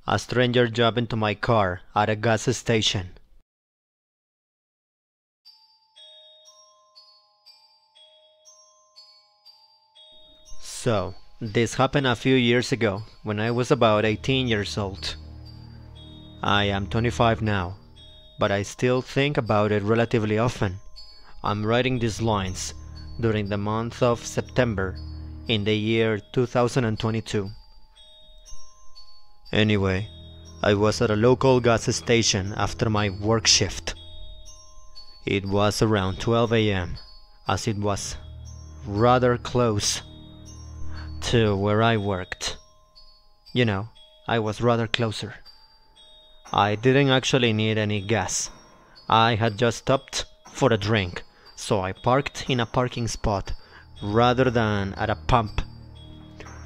A stranger jumped into my car at a gas station. So, this happened a few years ago, when I was about 18 years old. I am 25 now, but I still think about it relatively often. I'm writing these lines during the month of September in the year 2022. Anyway, I was at a local gas station after my work shift. It was around 12 a.m., as it was rather close to where I worked. You know, I was rather closer. I didn't actually need any gas. I had just stopped for a drink, so I parked in a parking spot rather than at a pump.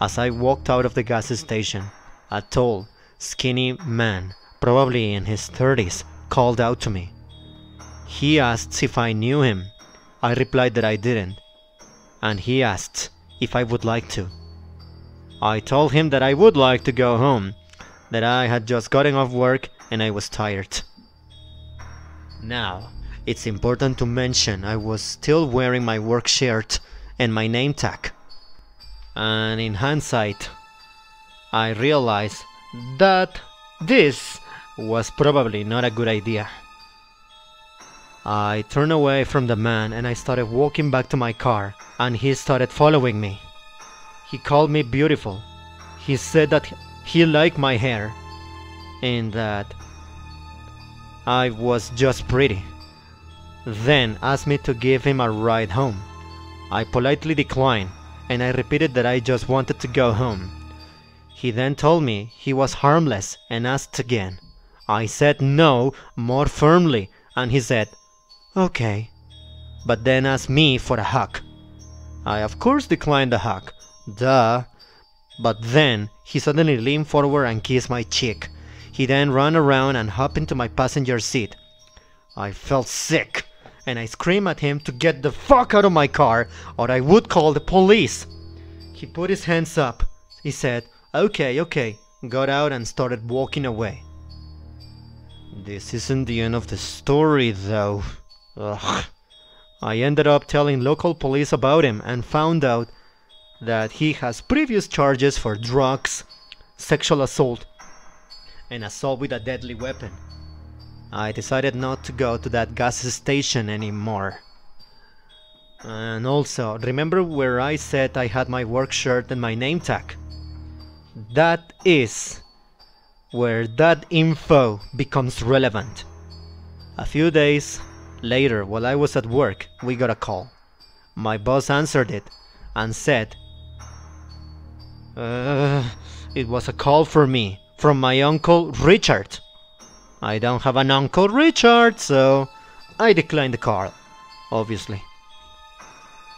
As I walked out of the gas station, a tall, skinny man, probably in his 30s, called out to me. He asked if I knew him. I replied that I didn't, and he asked if I would like to. I told him that I would like to go home, that I had just gotten off work and I was tired. Now, it's important to mention I was still wearing my work shirt and my name tag. And in hindsight, I realized that this was probably not a good idea. I turned away from the man and I started walking back to my car, and he started following me. He called me beautiful. He said that he liked my hair and that I was just pretty. Then asked me to give him a ride home. I politely declined and I repeated that I just wanted to go home. He then told me he was harmless and asked again. I said no more firmly, and he said, "Okay," but then asked me for a hug. I of course declined the hug. Duh. But then he suddenly leaned forward and kissed my cheek. He then ran around and hopped into my passenger seat. I felt sick and I screamed at him to get the fuck out of my car or I would call the police. He put his hands up. He said, okay, got out and started walking away. This isn't the end of the story though. Ugh. I ended up telling local police about him and found out that he has previous charges for drugs, sexual assault, and assault with a deadly weapon. I decided not to go to that gas station anymore. And also, remember where I said I had my work shirt and my name tag? That is where that info becomes relevant. A few days later, while I was at work, we got a call. My boss answered it and said, it was a call for me from my uncle Richard. I don't have an uncle Richard, so I declined the call, obviously.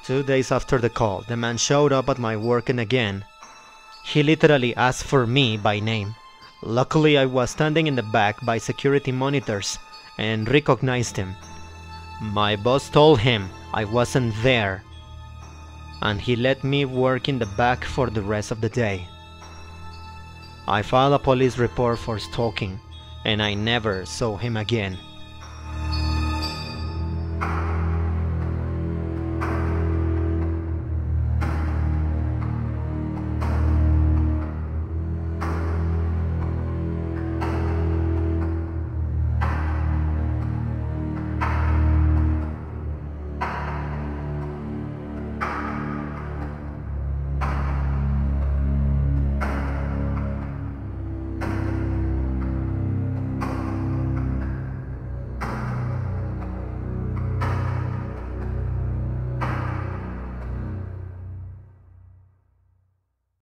2 days after the call, the man showed up at my work and again, he literally asked for me by name. Luckily, I was standing in the back by security monitors and recognized him. My boss told him I wasn't there, and he let me work in the back for the rest of the day. I filed a police report for stalking, and I never saw him again.